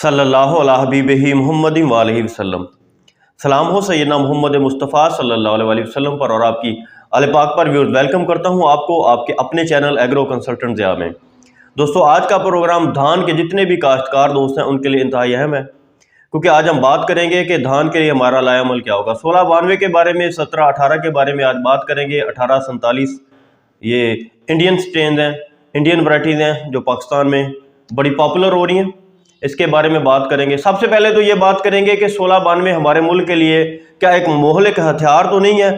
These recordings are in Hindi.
सल्लल्लाहु अला हबीबिही मुहम्मदिन व आलिहि वसल्लम। सलाम हो सैयदना मोहम्मद मुस्तफ़ा सल्लल्लाहु अलैहि वसल्लम पर और आपकी आले पाक पर व्यूअर्स। वेलकम करता हूं आपको आपके अपने चैनल एग्रो कंसल्टेंट ज़िया में। दोस्तों, आज का प्रोग्राम धान के जितने भी काश्तकार दोस्त हैं उनके लिए इंतहाई अहम है, क्योंकि आज हम बात करेंगे कि धान के लिए हमारा लायामल क्या होगा। 1692 के बारे में, 1718 के बारे में आज बात करेंगे। 1847 ये इंडियन स्ट्रेन हैं, इंडियन वैराइटीज़ हैं जो पाकिस्तान में बड़ी पॉपुलर हो रही हैं, इसके बारे में बात करेंगे। सबसे पहले तो ये बात करेंगे कि 1692 हमारे मुल्क के लिए क्या एक मोहलिक हथियार तो नहीं है।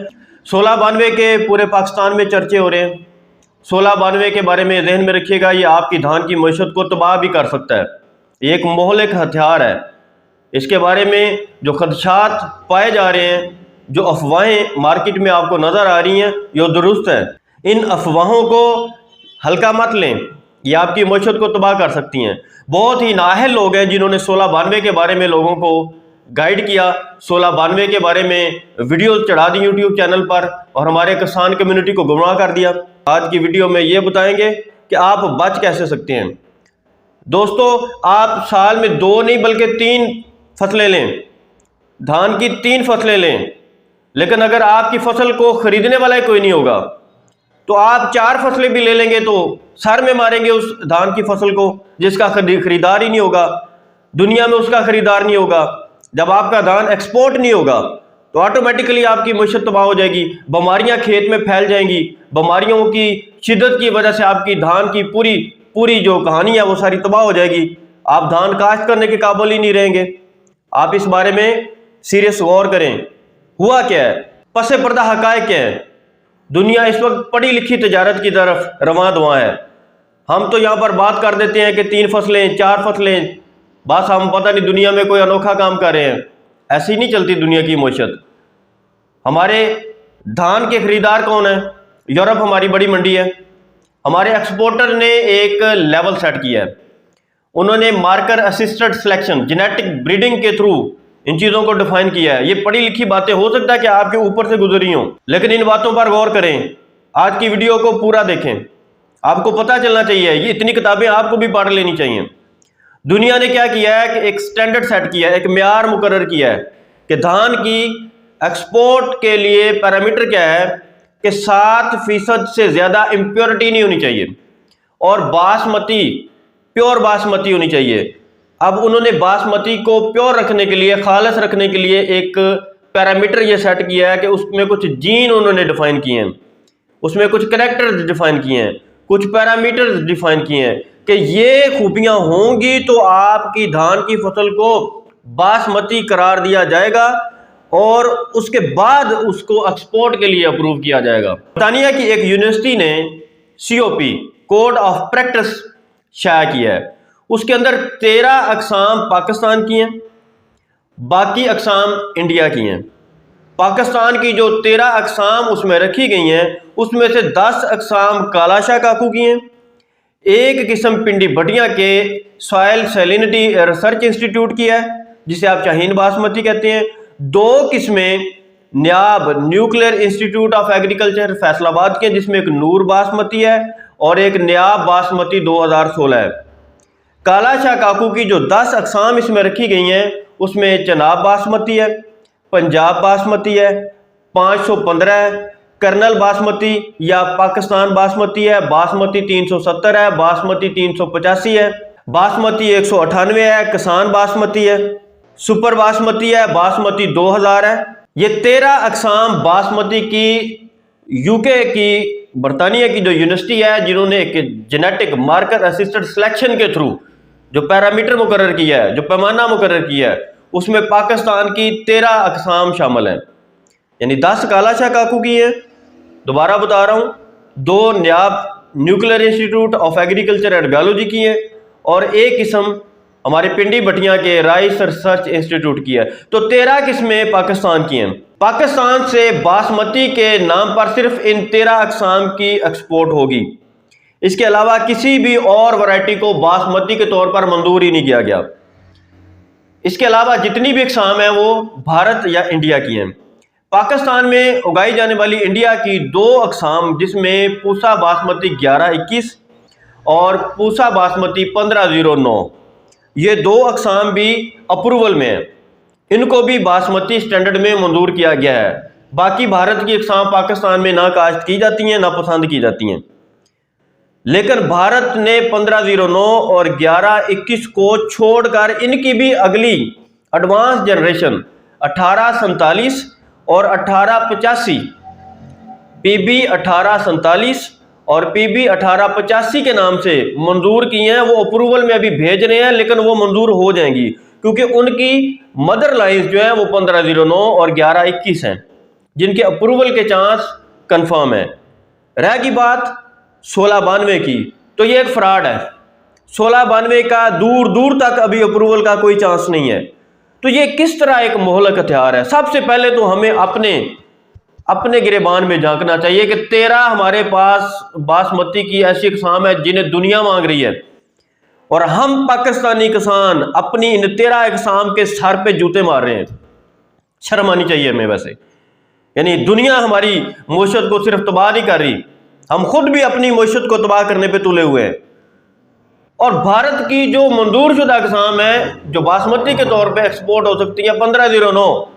1692 के पूरे पाकिस्तान में चर्चे हो रहे हैं। 1692 के बारे में जहन में रखिएगा, ये आपकी धान की मईशत को तबाह भी कर सकता है। ये एक मोहलिक हथियार है। इसके बारे में जो खदशात पाए जा रहे हैं, जो अफवाहें मार्केट में आपको नज़र आ रही हैं, ये दुरुस्त है। इन अफवाहों को हल्का मत लें, ये आपकी मईशत को तबाह कर सकती हैं। बहुत ही नाअहल लोग हैं जिन्होंने 1692 के बारे में लोगों को गाइड किया, 1692 के बारे में वीडियो चढ़ा दी यूट्यूब चैनल पर और हमारे किसान कम्युनिटी को गुमराह कर दिया। आज की वीडियो में ये बताएंगे कि आप बच कैसे सकते हैं। दोस्तों, आप साल में 2 नहीं बल्कि 3 फसलें लें, धान की 3 फसलें लें, लेकिन अगर आपकी फसल को खरीदने वाला कोई नहीं होगा तो आप 4 फसलें भी ले लेंगे तो सर में मारेंगे उस धान की फसल को, जिसका खरीदार ही नहीं होगा, दुनिया में उसका खरीदार नहीं होगा। जब आपका धान एक्सपोर्ट नहीं होगा तो ऑटोमेटिकली आपकी मईशत तबाह हो जाएगी, बीमारियां खेत में फैल जाएंगी। बीमारियों की शिद्दत की वजह से आपकी धान की पूरी जो कहानी है वो सारी तबाह हो जाएगी। आप धान काश्त करने के काबिल ही नहीं रहेंगे। आप इस बारे में सीरियस गौर करें। हुआ क्या है, पसे पर्दा हकायक क्या है। दुनिया इस वक्त पढ़ी लिखी तजारत की तरफ रवां दवा है। हम तो यहाँ पर बात कर देते हैं कि 3 फसलें 4 फसलें, बस हम पता नहीं दुनिया में कोई अनोखा काम कर रहे हैं। ऐसी नहीं चलती दुनिया की मईशत। हमारे धान के खरीदार कौन है? यूरोप हमारी बड़ी मंडी है। हमारे एक्सपोर्टर ने एक लेवल सेट किया है। उन्होंने marker assisted selection, genetic breeding के थ्रू इन चीज़ों को डिफाइन किया है। ये पढ़ी लिखी बातें हो सकता है कि आपके ऊपर से गुजरी हों, लेकिन इन बातों पर गौर करें। आज की वीडियो को पूरा देखें, आपको पता चलना चाहिए। ये इतनी किताबें आपको भी पढ़ लेनी चाहिए। दुनिया ने क्या किया है कि एक स्टैंडर्ड सेट किया है, एक म्यार मुकर्रर किया है कि धान की एक्सपोर्ट के लिए पैरामीटर क्या है कि 7% से ज़्यादा इम्प्योरिटी नहीं होनी चाहिए और बासमती, प्योर बासमती होनी चाहिए। अब उन्होंने बासमती को प्योर रखने के लिए, खालिस रखने के लिए एक पैरामीटर ये सेट किया है कि उसमें कुछ जीन उन्होंने डिफाइन किए हैं, उसमें कुछ करैक्टर्स डिफाइन किए हैं, कुछ पैरामीटर्स डिफाइन किए हैं कि ये खूबियां होंगी तो आपकी धान की फसल को बासमती करार दिया जाएगा और उसके बाद उसको एक्सपोर्ट के लिए अप्रूव किया जाएगा। बर्तानिया की एक यूनिवर्सिटी ने COP, कोड ऑफ प्रैक्टिस, शाया किया है। उसके अंदर 13 अक़साम पाकिस्तान की हैं, बाकी अक़साम इंडिया की हैं। पाकिस्तान की जो 13 अक़साम उसमें रखी गई हैं, उसमें से 10 अक़साम कालाशाह काकू की हैं। एक किस्म पिंडी भटिया के सॉयल सैलिनिटी रिसर्च इंस्टीट्यूट की है, जिसे आप शाहीन बासमती कहते हैं। 2 किस्में NIAB, nuclear institute of agriculture, Faisalabad के, जिसमें एक नूर बासमती है और एक न्याब बासमती 2016 है। कालाशाह काकू की जो 10 अक़साम इसमें रखी गई हैं, उसमें चनाब बासमती है, पंजाब बासमती है, 515 है, कर्नल बासमती या पाकिस्तान बासमती है, बासमती 370 है, बासमती 385 है, बासमती 198 है, किसान बासमती है, सुपर बासमती है, बासमती 2000 है। ये 13 अक़साम बासमती की UK की, बरतानिया की जो यूनिवर्सिटी है, जिन्होंने एक जेनेटिक मार्कर असिस्टेड सिलेक्शन के थ्रू जो पैरामीटर मुकर्रर किया है, जो पैमाना मुकर्रर किया है, उसमें पाकिस्तान की 13 अक़साम शामिल हैं। यानी 10 कालाशाह काकू की हैं, दोबारा बता रहा हूँ, 2 NIAB nuclear institute of agriculture and biology की है और एक किस्म हमारे पिंडी भटिया के राइस रिसर्च इंस्टीट्यूट की है। तो 13 किस्में पाकिस्तान की हैं। पाकिस्तान से बासमती के नाम पर सिर्फ इन 13 अक़साम की एक्सपोर्ट होगी। इसके अलावा किसी भी और वैरायटी को बासमती के तौर पर मंजूर ही नहीं किया गया। इसके अलावा जितनी भी अक़साम हैं वो भारत या इंडिया की हैं। पाकिस्तान में उगाई जाने वाली इंडिया की 2 अक़साम, जिसमें पूसा बासमती 1121 और पूसा बासमती 1509, ये 2 अक़साम भी अप्रूवल में है, इनको भी बासमती स्टैंडर्ड में मंजूर किया गया है। बाकी भारत की अक़साम पाकिस्तान में ना काश्त की जाती हैं ना पसंद की जाती हैं, लेकिन भारत ने 1509 और 1121 को छोड़कर इनकी भी अगली एडवांस जनरेशन 1847 और 1885 PB 1847 और PB 1885 के नाम से मंजूर किए हैं। वो अप्रूवल में अभी भेज रहे हैं, लेकिन वो मंजूर हो जाएंगी क्योंकि उनकी मदर लाइन्स जो है वो 1509 और 1121 हैं, जिनके अप्रूवल के चांस कंफर्म है। रह गई बात 1692 की, तो ये एक फ्रॉड है। 1692 का दूर दूर तक अभी अप्रूवल का कोई चांस नहीं है। तो ये किस तरह एक मोहलक हथियार है? सबसे पहले तो हमें अपने गिरेबान में झांकना चाहिए कि 13 हमारे पास बासमती की ऐसी किस्म है जिन्हें दुनिया मांग रही है, और हम पाकिस्तानी किसान अपनी इन 13 किस्म के सर पे जूते मार रहे हैं। शर्म आनी चाहिए हमें। वैसे यानी दुनिया हमारी मईशत को सिर्फ तबाह नहीं कर रही, हम खुद भी अपनी मईशत को तबाह करने पे तुले हुए हैं। और भारत की जो मंजूर शुदा किस्म है जो बासमती के तौर पे एक्सपोर्ट हो सकती है 1509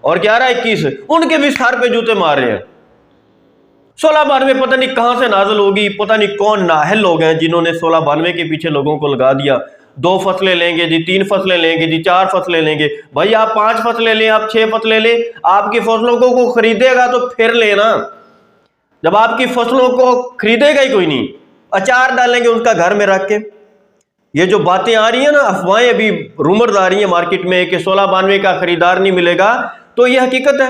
और 1121, उनके भी सर पे जूते मार रहे हैं। 1692 पता नहीं कहां से नाजल होगी, पता नहीं कौन नाहल लोग हैं जिन्होंने 1692 के पीछे लोगों को लगा दिया। 2 फसलें लेंगे जी, 3 फसलें लेंगे जी, 4 फसलें लेंगे। भाई आप 5 फसलें लें, आप 6 फसलें लें, आपकी फसलों को खरीदेगा तो फिर लेना। जब आपकी फसलों को खरीदेगा ही कोई नहीं, अचार डालेंगे उसका घर में रख के। ये जो बातें आ रही है ना, अफवाहें अभी रूमर्स आ रही है मार्केट में कि 1692 का खरीदार नहीं मिलेगा, तो ये हकीकत है।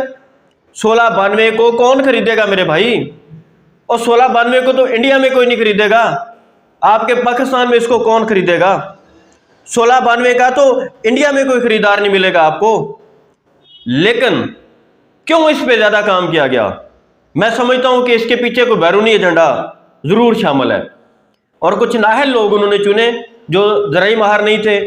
1692 को कौन खरीदेगा मेरे भाई? और 1692 को तो इंडिया में कोई नहीं खरीदेगा, आपके पाकिस्तान में इसको कौन खरीदेगा? 1692 का तो इंडिया में कोई खरीदार नहीं मिलेगा आपको। लेकिन क्यों इस पे ज्यादा काम किया गया? मैं समझता हूं कि इसके पीछे कोई बैरूनी एजेंडा जरूर शामिल है, और कुछ नाहल लोग उन्होंने चुने जो ज़राई माहिर नहीं थे,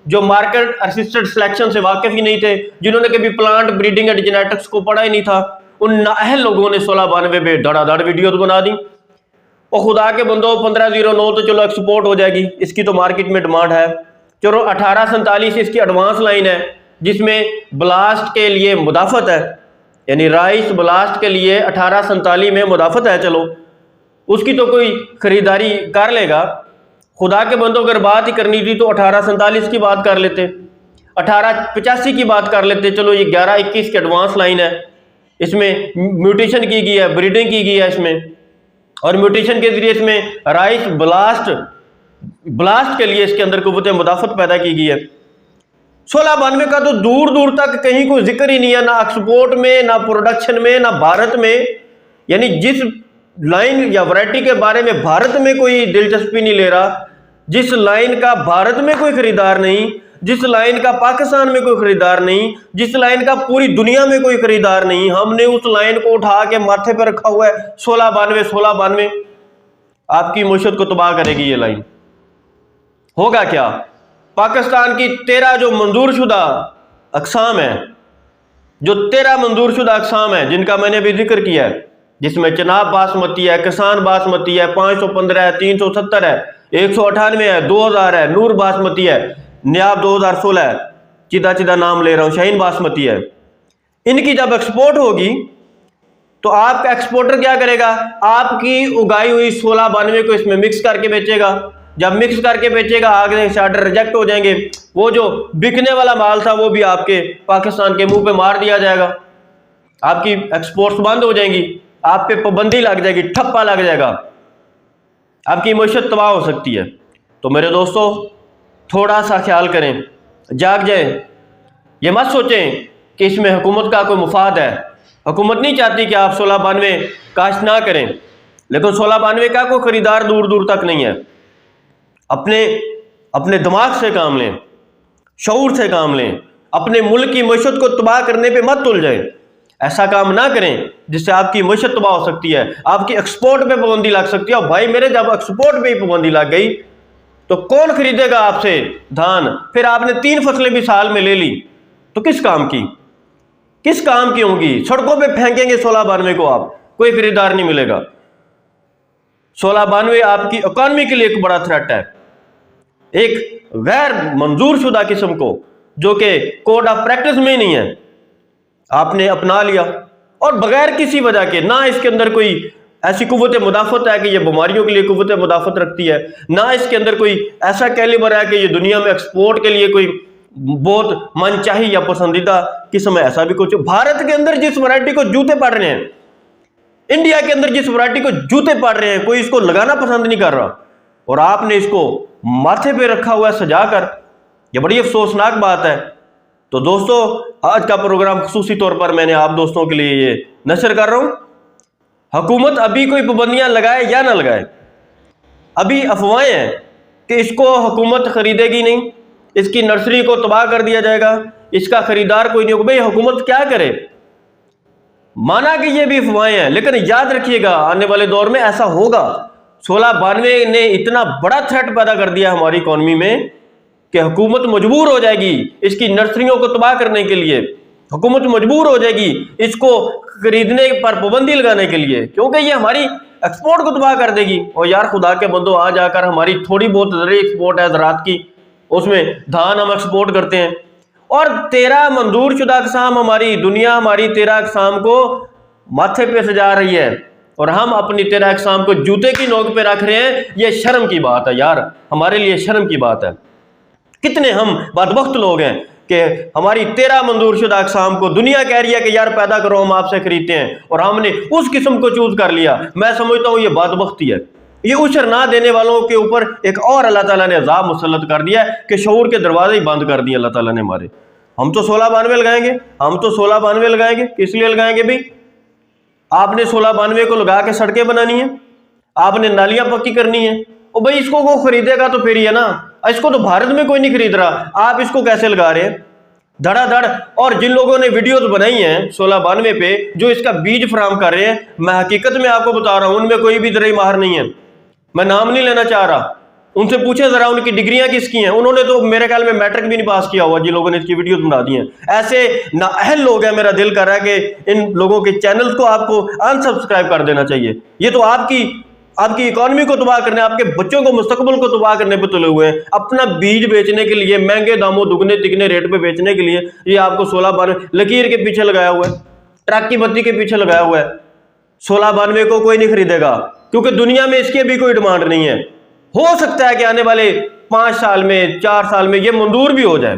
जो मार्केट असिस्टेड सिलेक्शन से वाकिफ ही नहीं थे, जिन्होंने कभी प्लांट ब्रीडिंग एंड जेनेटिक्स को पढ़ा ही नहीं था। उन नाअहल लोगों ने 1692 में धड़ाधड़ वीडियो तो बना दी। और खुदा के बंदो 1509 तो चलो एक्सपोर्ट हो जाएगी, इसकी तो मार्केट में डिमांड है। चलो 1847 इसकी एडवांस लाइन है जिसमें ब्लास्ट के लिए मुदाफत है, यानी राइस ब्लास्ट के लिए 1847 में मुदाफत है। चलो उसकी तो कोई खरीदारी कर लेगा। खुदा के बंदों अगर बात ही करनी थी तो 1847 की बात कर लेते, 1885 की बात कर लेते। चलो ये 1121 की एडवांस लाइन है, इसमें म्यूटेशन की गई है, ब्रीडिंग की गई है इसमें, और म्यूटेशन के जरिए इसमें राइस ब्लास्ट के लिए इसके अंदर कुव्वत मुदाफत पैदा की गई है। 1692 का तो दूर दूर तक कहीं कोई जिक्र ही नहीं है, ना एक्सपोर्ट में, ना प्रोडक्शन में, ना भारत में। यानी जिस लाइन या वैरायटी के बारे में भारत में कोई दिलचस्पी नहीं ले रहा, जिस लाइन का भारत में कोई खरीदार नहीं, जिस लाइन का पाकिस्तान में कोई खरीदार नहीं, जिस लाइन का पूरी दुनिया में कोई खरीदार नहीं, हमने उस लाइन को उठा के माथे पर रखा हुआ है। 1692 आपकी मईशत को तबाह करेगी ये लाइन। होगा क्या? पाकिस्तान की 13 जो मंजूर शुदा अक़साम है, जो 13 मंजूर शुदा अक़साम है जिनका मैंने अभी जिक्र किया है, जिसमें चनाब बासमती है, किसान बासमती है, 515 है, 370 है, 198 है, 2000 है, नूर बासमती है, नियाब 2016 है, सीधा नाम ले रहा हूं, शाहीन बासमती है। इनकी जब एक्सपोर्ट होगी तो आपका एक्सपोर्टर क्या करेगा? आपकी उगाई हुई 1692 को इसमें मिक्स करके बेचेगा। जब मिक्स करके बेचेगा आगे से ऑर्डर रिजेक्ट हो जाएंगे, वो जो बिकने वाला माल था वो भी आपके पाकिस्तान के मुंह पे मार दिया जाएगा, आपकी एक्सपोर्ट्स बंद हो जाएंगी, आप पे पाबंदी लग जाएगी, ठप्पा लग जाएगा, आपकी मईशत तबाह हो सकती है। तो मेरे दोस्तों थोड़ा सा ख्याल करें, जाग जाए। ये मत सोचें कि इसमें हुकूमत का कोई मुफाद है। हुकूमत नहीं चाहती कि आप 1692 काश्त ना करें, लेकिन 1692 का कोई खरीदार दूर दूर तक नहीं है। अपने दिमाग से काम लें, शऊर से काम लें, अपने मुल्क की मईशत को तबाह करने पे मत तुल जाए। ऐसा काम ना करें जिससे आपकी मईशत तबाह हो सकती है, आपकी एक्सपोर्ट पे पाबंदी लग सकती है। और भाई मेरे जब एक्सपोर्ट पे ही पाबंदी लग गई तो कौन खरीदेगा आपसे धान? फिर आपने 3 फसलें भी साल में ले ली तो किस काम की होंगी? सड़कों पे फेंकेंगे 1692 को, आप कोई खरीदार नहीं मिलेगा। 1692 आपकी इकॉनमी के लिए एक बड़ा थ्रेट है, एक गैर मंजूर शुदा किस्म को, जो कि कोड ऑफ प्रैक्टिस में नहीं है, आपने अपना लिया और बगैर किसी वजह के, ना इसके अंदर कोई ऐसी कुव्वत मुदाफत है कि ये बीमारियों के लिए कुव्वत मुदाफत रखती है, ना इसके अंदर कोई ऐसा कैलिबर है कि ये दुनिया में एक्सपोर्ट के लिए कोई बहुत मनचाही या पसंदीदा किस्म है, ऐसा भी कुछ। भारत के अंदर जिस वैरायटी को जूते पड़ रहे हैं, इंडिया के अंदर जिस वैरायटी को जूते पड़ रहे हैं, कोई इसको लगाना पसंद नहीं कर रहा और आपने इसको माथे पे रखा हुआ है सजाकर। यह बड़ी अफसोसनाक बात है। तो दोस्तों, आज का प्रोग्राम खुसूसी तौर पर मैंने आप दोस्तों के लिए ये नशर कर रहा हूं। हुकूमत अभी कोई पाबंदियां लगाए या ना लगाए, अभी अफवाहें हैं कि इसको हुकूमत खरीदेगी नहीं, इसकी नर्सरी को तबाह कर दिया जाएगा, इसका खरीदार कोई नहीं होगा। भाई हुकूमत क्या करे? माना कि ये भी अफवाहें हैं, लेकिन याद रखिएगा आने वाले दौर में ऐसा होगा। 1692 ने इतना बड़ा थ्रेट पैदा कर दिया हमारी इकॉनमी में कि हुकूमत मजबूर हो जाएगी इसकी नर्सरियों को तबाह करने के लिए, हुकूमत मजबूर हो जाएगी इसको खरीदने पर पाबंदी लगाने के लिए, क्योंकि ये हमारी एक्सपोर्ट को तबाह कर देगी। और यार खुदा के बंदो, आ जाकर हमारी थोड़ी बहुत ज़रूरी एक्सपोर्ट है ज़रात की, उसमें धान हम एक्सपोर्ट करते हैं और 13 मंजूर शुदा अक़साम हमारी दुनिया हमारी 13 अक़साम को माथे पे सजा रही है और हम अपनी 13 अक़साम को जूते की नोक पे रख रहे हैं। ये शर्म की बात है यार, हमारे लिए शर्म की बात है। कितने हम बदबख्त लोग हैं कि हमारी 13 मंजूर शुदा अक़साम को दुनिया कह रही है कि यार पैदा करो, हम आपसे खरीदते हैं और हमने उस किस्म को चूज कर लिया। मैं समझता हूं ये बदबख्ती है। ये उशर ना देने वालों के ऊपर एक और अल्लाह ताला ने अज़ाब मुसल्लत कर दिया है कि शऊर के दरवाजे ही बंद कर दिए अल्लाह ताला ने हमारे। हम तो 1692 लगाएंगे, हम तो 1692 लगाएंगे। किस लिए लगाएंगे भाई? आपने 1692 को लगा के सड़कें बनानी है, आपने नालियां पक्की करनी है। और भाई इसको वो खरीदेगा तो फिर ही है ना, इसको तो भारत में कोई नहीं खरीद रहा, आप इसको कैसे लगा रहे हैं धड़ाधड़। और जिन लोगों ने वीडियोस बनाई हैं 1692 पे, जो इसका बीज फराम कर रहे हैं, मैं हकीकत में आपको बता रहा हूं उनमें कोई भी ज़राई माहिर नहीं है। मैं नाम नहीं लेना चाह रहा, उनसे पूछे जरा उनकी डिग्रियां किसकी हैं। उन्होंने तो मेरे ख्याल में मैट्रिक भी नहीं पास किया हुआ जिन लोगों ने इसकी वीडियोस बना दी हैं। ऐसे नाअहल लोग हैं, मेरा दिल कर रहा है कि इन लोगों के चैनल्स को आपको अनसब्सक्राइब कर देना चाहिए। ये तो आपकी इकोनॉमी को तबाह करने, आपके बच्चों को मुस्तकबिल को तबाह करने पर तुले हुए हैं। अपना बीज बेचने के लिए महंगे दामों दुगने तिगने रेट पे बेचने के लिए ये आपको 1692 लकीर के पीछे लगाया हुआ है, ट्रक की बत्ती के पीछे लगाया हुआ है। 1692 को कोई नहीं खरीदेगा क्योंकि दुनिया में इसकी भी कोई डिमांड नहीं है। हो सकता है कि आने वाले 5 साल में 4 साल में ये मंजूर भी हो जाए।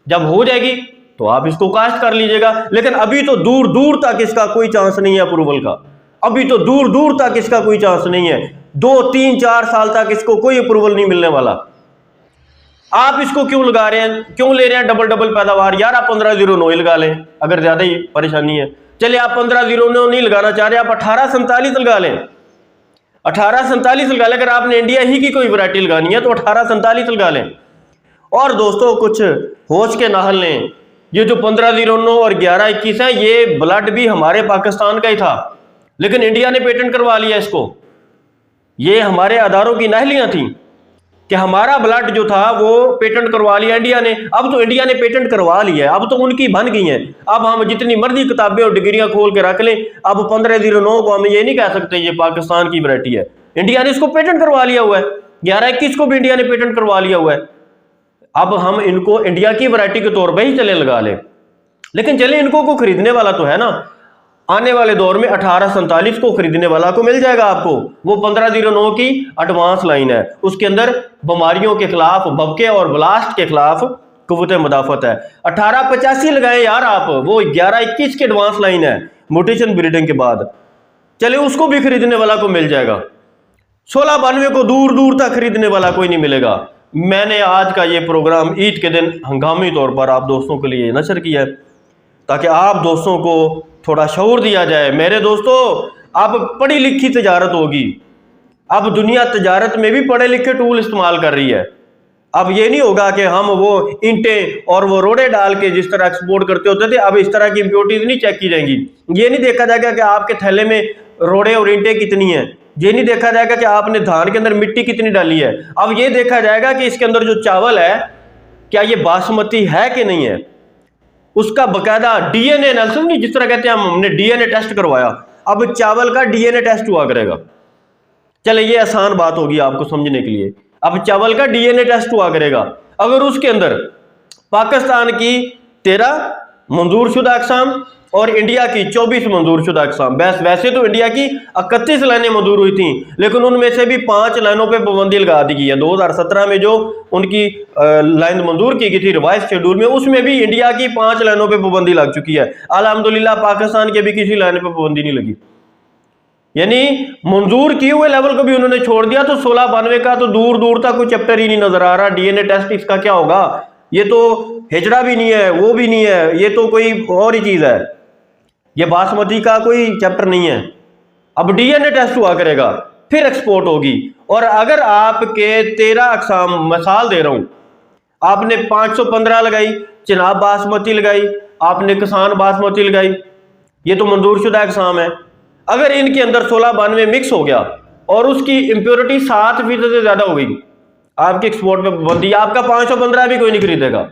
जब हो जाएगी तो आप इसको काश्त कर लीजिएगा, लेकिन अभी तो दूर दूर तक इसका कोई चांस नहीं है अप्रूवल का। अभी तो दूर दूर तक इसका कोई चांस नहीं है। 2 3 4 साल तक इसको कोई अप्रूवल नहीं मिलने वाला। आप इसको क्यों लगा रहे हैं, क्यों ले रहे हैं डबल पैदावार? यार आप 1509 लगा लें अगर ज्यादा ही परेशानी है। चलिए आप 1509 नहीं लगाना चाह रहे, आप 1847 लगा लें। 1847 लगा लें। अगर आपने इंडिया ही की कोई वैरायटी लगानी है तो 1847 लगा लें। और दोस्तों कुछ होश के नाहल लें, ये जो 1509 और 1121 है, ये ब्लड भी हमारे पाकिस्तान का ही था, लेकिन इंडिया ने पेटेंट करवा लिया इसको। ये हमारे अदारों की नाहलियां थी कि हमारा ब्लड जो था वो पेटेंट करवा लिया इंडिया ने। अब तो इंडिया ने पेटेंट करवा लिया है, अब तो उनकी बन गई हैं। अब हम जितनी मर्जी किताबें और डिग्रियां खोल के रख लें, अब 1509 को हम ये नहीं कह सकते ये पाकिस्तान की वैरायटी है। इंडिया ने इसको पेटेंट करवा लिया हुआ है। 1121 को भी इंडिया ने पेटेंट करवा लिया हुआ है। अब हम इनको इंडिया की वैरायटी के तौर पर ही चले लगा लें, लेकिन चले इनको को खरीदने वाला तो है ना। आने वाले दौर में 1847 को खरीदने वाला को मिल जाएगा आपको। वो 1509 की एडवांस लाइन है, उसके अंदर बीमारियों के खिलाफ, बबके और ब्लास्ट के खिलाफ कुव्वत मुदाफत है। 1885 लगाए यार आप, वो 1121 की एडवांस लाइन है म्यूटेशन ब्रीडिंग के बाद। चले उसको भी खरीदने वाला को मिल जाएगा। 1692 को दूर दूर तक खरीदने वाला कोई नहीं मिलेगा। मैंने आज का ये प्रोग्राम ईद के दिन हंगामी तौर पर आप दोस्तों के लिए नशर किया है ताकि आप दोस्तों को थोड़ा शऊर दिया जाए। मेरे दोस्तों, अब पढ़ी लिखी तजारत होगी। अब दुनिया तजारत में भी पढ़े लिखे टूल इस्तेमाल कर रही है। अब ये नहीं होगा कि हम वो ईंटें और वो रोड़े डाल के जिस तरह एक्सपोर्ट करते होते थे, अब इस तरह की इम्प्योरिटीज नहीं चेक की जाएंगी। ये नहीं देखा जाएगा कि आपके थैले में रोड़े और ईंटें कितनी हैं। ये नहीं देखा जाएगा कि आपने धान के अंदर मिट्टी कितनी डाली है। अब ये देखा जाएगा कि इसके अंदर जो चावल है क्या ये बासमती है कि नहीं है। उसका बकायदा डीएनए एनालिसिस, नहीं जिस तरह कहते हैं हमने डीएनए टेस्ट करवाया, अब चावल का डीएनए टेस्ट हुआ करेगा। चले ये आसान बात होगी आपको समझने के लिए। अब चावल का डीएनए टेस्ट हुआ करेगा, अगर उसके अंदर पाकिस्तान की 13 मंजूरशुदा अक़साम और इंडिया की 24 मंजूरशुदा अक़साम, वैसे तो इंडिया की 31 लाइनें मंजूर हुई थी, लेकिन उनमें से भी 5 लाइनों पे पाबंदी लगा दी गई है। 2017 में जो उनकी लाइन मंजूर की गई थी रिवाइज शेड्यूल में, उसमें भी इंडिया की 5 लाइनों पे पाबंदी लग चुकी है। अल्हम्दुलिल्लाह पाकिस्तान के भी किसी लाइन पे पाबंदी नहीं लगी, यानी मंजूर किए हुए लेवल को भी उन्होंने छोड़ दिया। तो 1692 का तो दूर दूर तक कोई चैप्टर ही नहीं नजर आ रहा। डीएनए टेस्ट इसका क्या होगा? ये तो हिजड़ा भी नहीं है, वो भी नहीं है, ये तो कोई और ही चीज है, ये बासमती का कोई चैप्टर नहीं है। अब डीएनए टेस्ट हुआ करेगा, फिर एक्सपोर्ट होगी। और अगर आपके 13 अक़साम, मिसाल दे रहा हूं, आपने 515 लगाई, चिनाब बासमती लगाई, आपने किसान बासमती लगाई, ये तो मंजूरशुदा अक़साम है। अगर इनके अंदर 1692 मिक्स हो गया और उसकी इंप्योरिटी 7% से ज्यादा हो गई, आपके एक्सपोर्ट पे पाबंदी। आपका 515 भी कोई नहीं खरीदेगा,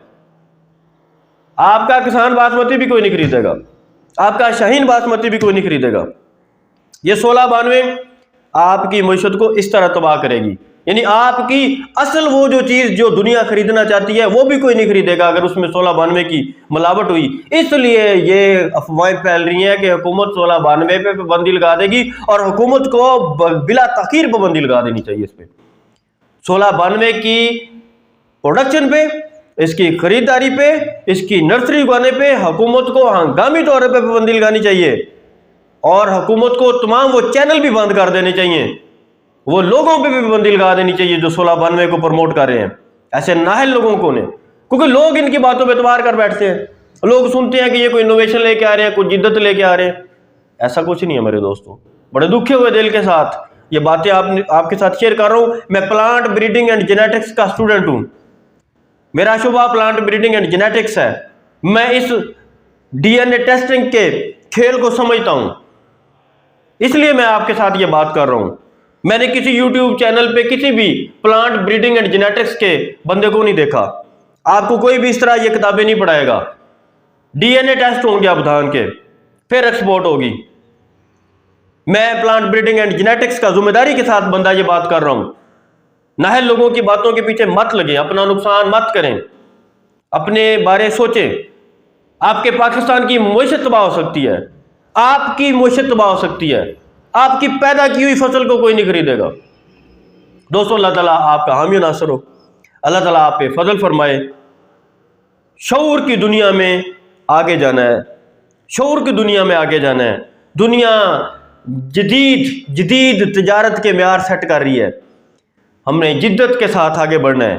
आपका किसान बासमती भी कोई नहीं खरीदेगा, आपका शाहीन बासमती भी कोई नहीं खरीदेगा। ये 1692 आपकी मईशत को इस तरह तबाह करेगी, यानी आपकी असल वो जो चीज जो दुनिया खरीदना चाहती है वो भी कोई नहीं खरीदेगा अगर उसमें 1692 की मिलावट हुई। इसलिए ये अफवाहें फैल रही हैं कि हुकूमत 1692 पे पाबंदी लगा देगी, और हुकूमत को बिला ताखीर पाबंदी लगा देनी चाहिए इस पे। 1692 की प्रोडक्शन पे, इसकी खरीदारी पे, इसकी नर्सरी उगाने पे हुकूमत को हंगामी तौर पे पाबंदी लगानी चाहिए, और हुकूमत को तमाम वो चैनल भी बंद कर देने चाहिए, वो लोगों पे भी पाबंदी लगा देनी चाहिए जो 1692 को प्रमोट कर रहे हैं, ऐसे नाहल लोगों को ने। क्योंकि लोग इनकी बातों पे एतबार कर बैठते हैं, लोग सुनते हैं कि ये कोई इनोवेशन लेके आ रहे हैं, कुछ जिद्दत लेके आ रहे हैं। ऐसा कुछ नहीं है मेरे दोस्तों, बड़े दुखे हुए दिल के साथ ये बातें आपके साथ शेयर कर रहा हूं। मैं प्लांट ब्रीडिंग एंड जेनेटिक्स का स्टूडेंट हूं, मेरा शुबा प्लांट ब्रीडिंग एंड जेनेटिक्स है। मैं इस डीएनए टेस्टिंग के खेल को समझता हूं, इसलिए मैं आपके साथ ये बात कर रहा हूं। मैंने किसी यूट्यूब चैनल पे किसी भी प्लांट ब्रीडिंग एंड जेनेटिक्स के बंदे को नहीं देखा। आपको कोई भी इस तरह ये किताबें नहीं पढ़ाएगा। डीएनए टेस्ट होंगे अब धान के, फिर एक्सपोर्ट होगी। मैं प्लांट ब्रीडिंग एंड जेनेटिक्स का जिम्मेदारी के साथ बंदा ये बात कर रहा हूं। नाहल लोगों की बातों के पीछे मत लगे, अपना नुकसान मत करें, अपने बारे सोचें। आपके पाकिस्तान की मईशत तबाह हो सकती है, आपकी मईशत तबाह हो सकती है, आपकी पैदा की हुई फसल को कोई नहीं खरीदेगा। दोस्तों, अल्लाह ताला आपका हामी नासर हो, अल्लाह ताला आप पे फजल फरमाए। शऊर की दुनिया में आगे जाना है, शऊर की दुनिया में आगे जाना है। दुनिया जदीद तिजारत के म्यार सेट कर रही है, हमने जिद्दत के साथ आगे बढ़ना है,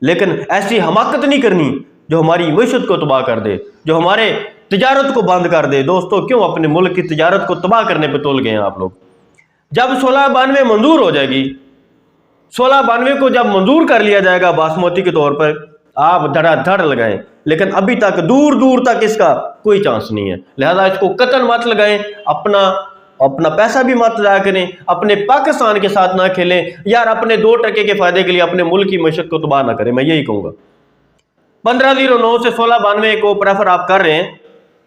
लेकिन ऐसी हमाकत नहीं करनी जो हमारी मईशत को तबाह कर दे, जो हमारे तिजारत को बंद कर दे। दोस्तों, क्यों अपने मुल्क की तिजारत को तबाह करने पे तोल गए हैं आप लोग? जब 1692 मंजूर हो जाएगी, 1692 को जब मंजूर कर लिया जाएगा बासमती के तौर पर, आप धड़ाधड़ लगाएं, लेकिन अभी तक दूर दूर तक इसका कोई चांस नहीं है। लिहाजा इसको कतन मत लगाएं, अपना पैसा भी मत जाया करें, अपने पाकिस्तान के साथ ना खेलें यार, अपने 2% के फायदे के लिए अपने मुल्क की मईशत को तबाह ना करें। मैं यही कहूंगा। 1509 से 1692 को प्रेफर आप कर रहे हैं,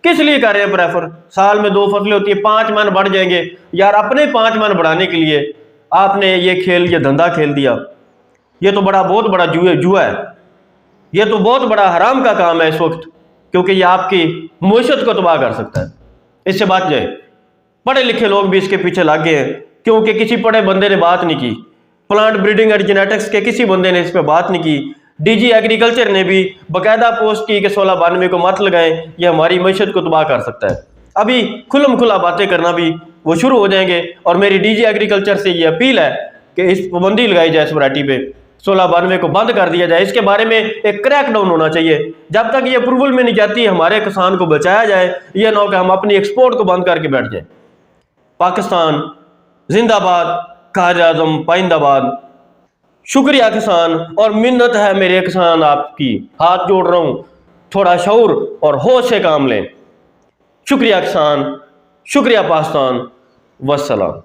किस लिए कर रहे हैं प्रेफर? साल में 2 फसलें होती है, 5 मन बढ़ जाएंगे यार। अपने 5 मन बढ़ाने के लिए आपने ये धंधा खेल दिया। ये तो बहुत बड़ा जुआ है, ये तो बहुत बड़ा हराम का काम है इस वक्त, क्योंकि ये आपकी मईशत को तबाह कर सकता है। इससे बच जाए। पढ़े लिखे लोग भी इसके पीछे लग गए हैं, क्योंकि किसी पढ़े बंदे ने बात नहीं की। प्लांट ब्रीडिंग एंड जेनेटिक्स के किसी बंदे ने इस पर बात नहीं की। डीजी एग्रीकल्चर ने भी बाकायदा पोस्ट की कि 1692 को मत लगाएं, ये हमारी मईशत को तबाह कर सकता है। अभी खुलम खुला बातें करना भी वो शुरू हो जाएंगे, और मेरी डीजी एग्रीकल्चर से ये अपील है कि इस पाबंदी लगाई जाए, इस वैरायटी पे 1692 को बंद कर दिया जाए। इसके बारे में एक क्रैकडाउन होना चाहिए। जब तक ये अप्रूवल में नहीं जाती, हमारे किसान को बचाया जाए। यह ना हो कि हम अपनी एक्सपोर्ट को बंद करके बैठ जाए। पाकिस्तान जिंदाबाद, कायद आज़म पाइंदाबाद। शुक्रिया किसान, और मिन्नत है मेरे किसान आपकी, हाथ जोड़ रहा हूं, थोड़ा शऊर और होश से काम लें। शुक्रिया किसान, शुक्रिया पाकिस्तान, वस्सलाम।